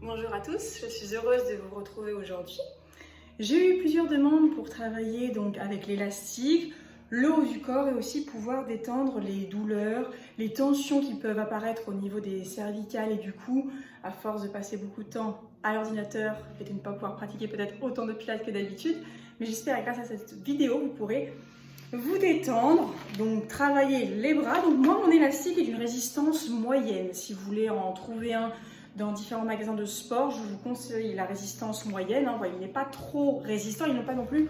Bonjour à tous, je suis heureuse de vous retrouver aujourd'hui. J'ai eu plusieurs demandes pour travailler donc avec l'élastique, le haut du corps et aussi pouvoir détendre les douleurs, les tensions qui peuvent apparaître au niveau des cervicales et du cou à force de passer beaucoup de temps à l'ordinateur et de ne pas pouvoir pratiquer peut-être autant de pilates que d'habitude. Mais j'espère que grâce à cette vidéo, vous pourrez vous détendre, donc travailler les bras. Donc moi, mon élastique est d'une résistance moyenne. Si vous voulez en trouver un dans différents magasins de sport, je vous conseille la résistance moyenne. Voyez, il n'est pas trop résistant, il n'est pas non plus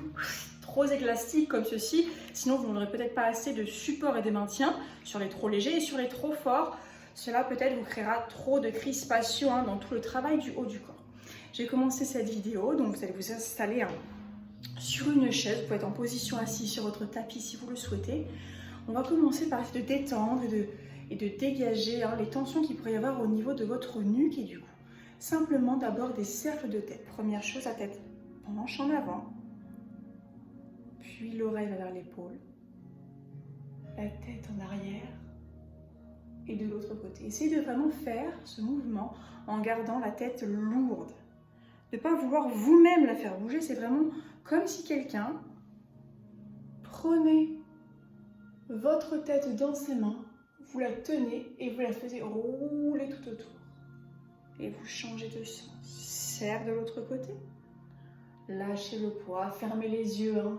trop élastique comme ceci. Sinon, vous n'aurez peut-être pas assez de support et de maintien sur les trop légers et sur les trop forts. Cela peut-être vous créera trop de crispation dans tout le travail du haut du corps. J'ai commencé cette vidéo, donc vous allez vous installer sur une chaise. Vous pouvez être en position assise sur votre tapis si vous le souhaitez. On va commencer par essayer de détendre et de dégager les tensions qu'il pourrait y avoir au niveau de votre nuque et du cou. Simplement d'abord des cercles de tête. Première chose, la tête penche en avant, puis l'oreille va vers l'épaule, la tête en arrière et de l'autre côté. Essayez de vraiment faire ce mouvement en gardant la tête lourde. De ne pas vouloir vous-même la faire bouger, c'est vraiment comme si quelqu'un prenait votre tête dans ses mains, vous la tenez et vous la faisiez rouler tout autour. Et vous changez de sens. Serre de l'autre côté. Lâchez le poids, fermez les yeux.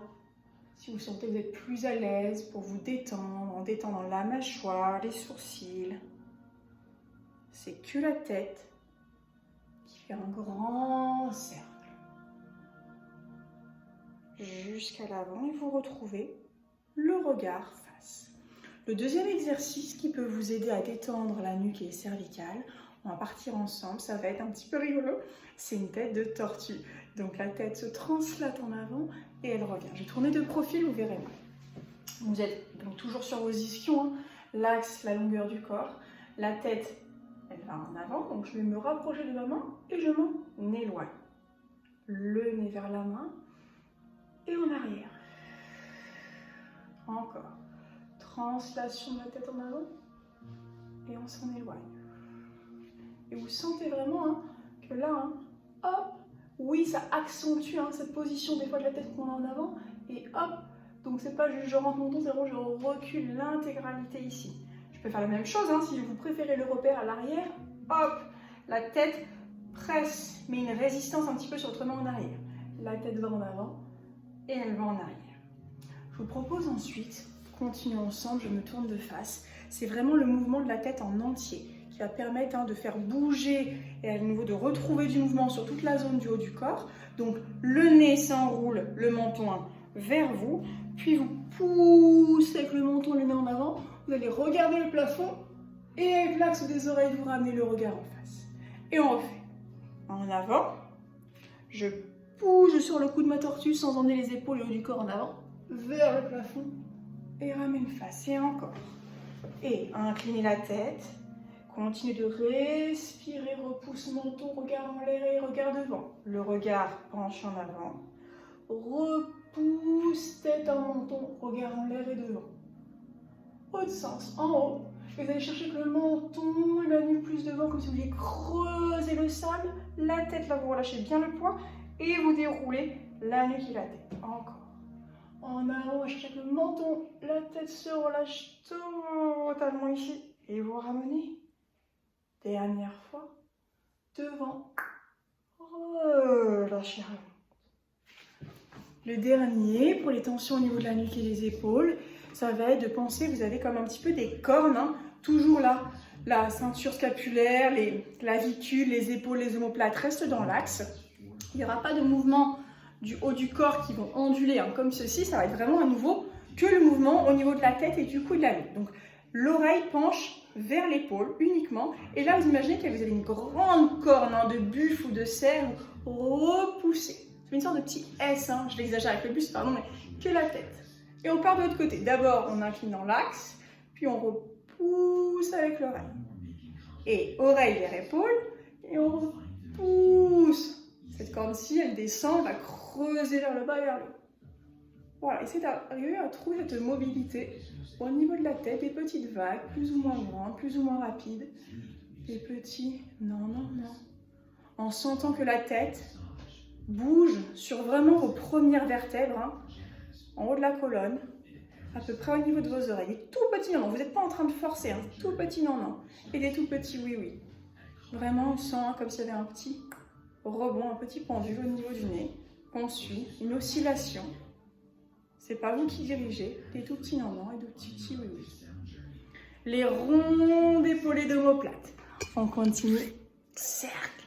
Si vous sentez que vous êtes plus à l'aise pour vous détendre, en détendant la mâchoire, les sourcils. C'est que la tête qui fait un grand cercle. Jusqu'à l'avant et vous retrouvez le regard face. Le deuxième exercice qui peut vous aider à détendre la nuque et les cervicales, on va partir ensemble, ça va être un petit peu rigolo, c'est une tête de tortue. Donc la tête se translate en avant et elle revient. Je vais tourner de profil, vous verrez. Vous êtes donc toujours sur vos ischions, l'axe, la longueur du corps. La tête, elle va en avant, donc je vais me rapprocher de ma main et je m'en éloigne. Le nez vers la main et en arrière. Encore. Translation de la tête en avant et on s'en éloigne. Et vous sentez vraiment que là, hop, oui, ça accentue cette position des fois de la tête qu'on a en avant et hop, donc c'est pas juste je rentre mon dos, c'est vraiment je recule l'intégralité ici. Je peux faire la même chose si vous préférez le repère à l'arrière, hop, la tête presse, mais une résistance un petit peu sur votre main en arrière. La tête va en avant et elle va en arrière. Je vous propose ensuite, continuons ensemble, je me tourne de face. C'est vraiment le mouvement de la tête en entier qui va permettre de faire bouger et à nouveau de retrouver du mouvement sur toute la zone du haut du corps. Donc le nez s'enroule, le menton vers vous, puis vous poussez avec le menton, le nez en avant. Vous allez regarder le plafond et avec l'axe des oreilles, vous ramenez le regard en face. Et on refait. En avant, je bouge sur le cou de ma tortue sans emmener les épaules et le haut du corps en avant, vers le plafond et ramène face. Et encore. Et inclinez la tête, continuez de respirer, repousse menton, regard en l'air et regard devant. Le regard penche en avant, repousse tête en menton, regard en l'air et devant. Autre sens, en haut. Et vous allez chercher que le menton et la nuque plus devant, comme si vous vouliez creuser le sable. La tête, là, vous relâchez bien le poids et vous déroulez la nuque et la tête. Encore. En avant, cherchez que le menton, la tête se relâche totalement ici. Et vous ramenez. Dernière fois. Devant. Relâchez. Le dernier, pour les tensions au niveau de la nuque et des épaules, ça va être de penser que vous avez comme un petit peu des cornes, toujours là. La ceinture scapulaire, les clavicules, les épaules, les omoplates restent dans l'axe. Il n'y aura pas de mouvement du haut du corps qui vont onduler comme ceci. Ça va être vraiment à nouveau que le mouvement au niveau de la tête et du cou et de la nuque. Donc l'oreille penche vers l'épaule uniquement. Et là, vous imaginez que vous avez une grande corne de buffle ou de cerf repoussée. C'est une sorte de petit S, je l'exagère avec le buste, pardon, mais que la tête. Et on part de l'autre côté. D'abord, on incline dans l'axe, puis on repousse avec l'oreille. Et oreille vers épaule, et on repousse. Cette corne-ci, elle descend, va creuser vers le bas et vers le haut. Voilà, essayez d'arriver à trouver cette mobilité au niveau de la tête, des petites vagues, plus ou moins grandes, plus ou moins rapides. Des petits, non, non, non. en sentant que la tête bouge sur vraiment vos premières vertèbres, hein, en haut de la colonne, à peu près au niveau de vos oreilles. Des tout petits non, vous n'êtes pas en train de forcer, hein, tout petit non, et des tout petits oui. Vraiment, on sent hein, comme s'il y avait un petit rebond, un petit pendule au niveau du nez, qu'on suit, une oscillation. C'est pas vous qui dirigez, des tout petits non et des petits oui. Les ronds d'épaulés d'omoplate. On continue. Cercle.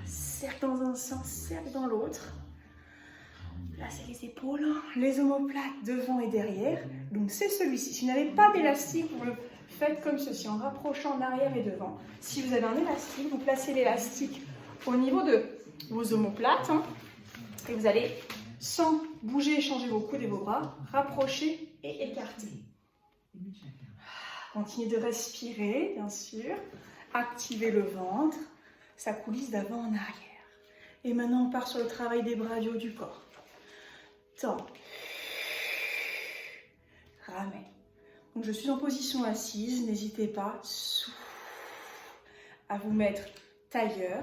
Cercle dans un sens, cercle dans l'autre. Là, c'est les épaules, les omoplates devant et derrière. Donc, c'est celui-ci. Si vous n'avez pas d'élastique, vous le faites comme ceci, en rapprochant en arrière et devant. Si vous avez un élastique, vous placez l'élastique au niveau de vos omoplates. Hein, et vous allez, sans bouger, changer vos coudes et vos bras, rapprocher et écarter. Continuez de respirer, bien sûr. Activez le ventre. Ça coulisse d'avant en arrière. Et maintenant, on part sur le travail des bras du haut du corps. Tends. Ramène. Donc, je suis en position assise. N'hésitez pas à vous mettre tailleur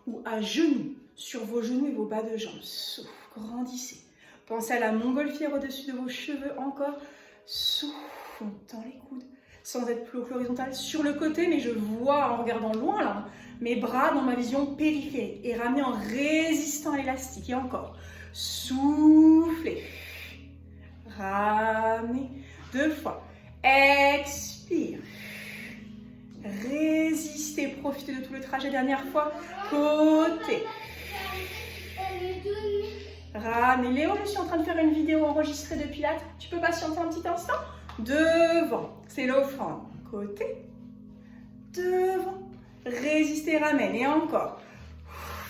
ou à genoux, sur vos genoux et vos bas de jambes. Souffle. Grandissez. Pensez à la montgolfière au-dessus de vos cheveux. Encore. Souffle. On tend les coudes. Sans être plus horizontal sur le côté, mais je vois en regardant loin là, mes bras dans ma vision périphérique et ramener en résistant à l'élastique. Et encore, soufflez, ramenez, 2 fois, expire, résistez, profitez de tout le trajet, dernière fois, côté, ramenez. Léo, je suis en train de faire une vidéo enregistrée de Pilates, tu peux patienter un petit instant? Devant, c'est l'offrande, côté, devant, résistez, ramène, et encore,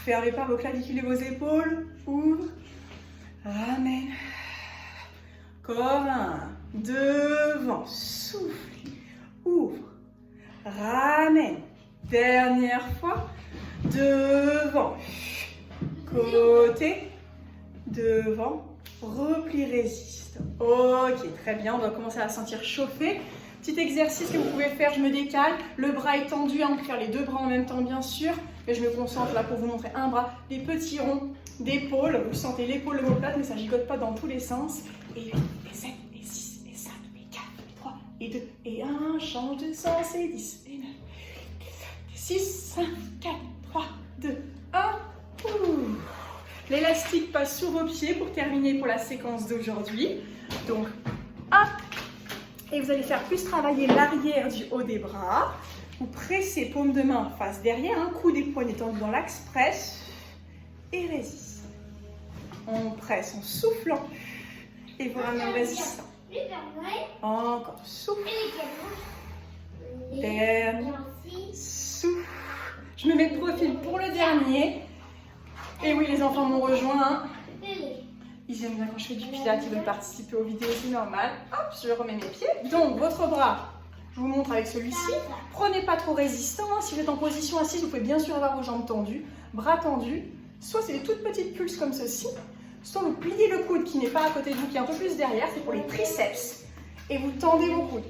fermez par vos clavicules et vos épaules, ouvre, ramène, corps 1, devant, souffle, ouvre, ramène, dernière fois, devant, côté, devant, repli, résiste. Ok, très bien, on doit commencer à sentir chauffer. Petit exercice que vous pouvez faire, je me décale, le bras est tendu, on peut faire les 2 bras en même temps bien sûr, mais je me concentre là pour vous montrer un bras, des petits ronds d'épaule, vous sentez l'épaule omoplate, mais ça gigote pas dans tous les sens. Et 8, et 7, et 6, et 5, et 4, et 3, et 2, et 1, change de sens, et 10, et 9, et 6, 5, 4, 3, 2, 1, ouh. L'élastique passe sur vos pieds pour terminer pour la séquence d'aujourd'hui. Donc, hop, et vous allez faire plus travailler l'arrière du haut des bras. Vous pressez paume de main face derrière, un coup des poignets tendus dans l'axe, presse et résiste. On presse en soufflant et vous ramenez en résistant. Encore, souffle. Dernier, souffle. Je me mets de profil pour le dernier. Et oui, les enfants m'ont rejoint. Ils aiment bien quand je fais du pilates, ils veulent participer aux vidéos, c'est normal. Hop, je remets mes pieds. Donc, votre bras, je vous montre avec celui-ci. Prenez pas trop résistant. Si vous êtes en position assise, vous pouvez bien sûr avoir vos jambes tendues, bras tendus. Soit c'est des toutes petites pulses comme ceci, soit vous pliez le coude qui n'est pas à côté de vous, qui est un peu plus derrière, c'est pour les triceps. Et vous tendez vos coudes.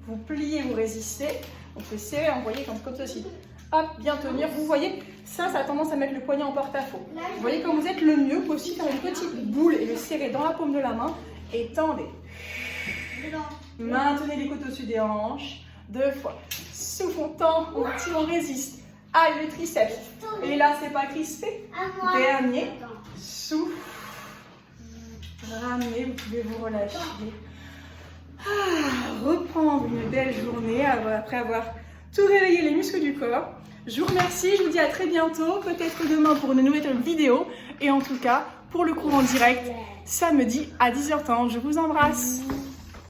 Vous pliez, vous résistez. On peut serrer, envoyer comme ceci. Hop, bien tenir. Vous voyez, ça a tendance à mettre le poignet en porte-à-faux. Vous voyez comme vous êtes le mieux. Vous pouvez aussi faire une petite boule et le serrer dans la paume de la main. Et tendez. Maintenez les côtes au-dessus des hanches. 2 fois. Souffle, on tend, on tire, on résiste. Allez, le triceps. Et là, c'est pas crispé. Dernier. Souffle. Ramenez, vous pouvez vous relâcher. Reprendre une belle journée après avoir tout réveillé les muscles du corps. Je vous remercie, je vous dis à très bientôt, peut-être demain pour une nouvelle vidéo. Et en tout cas, pour le cours en direct, samedi à 10h30. Je vous embrasse.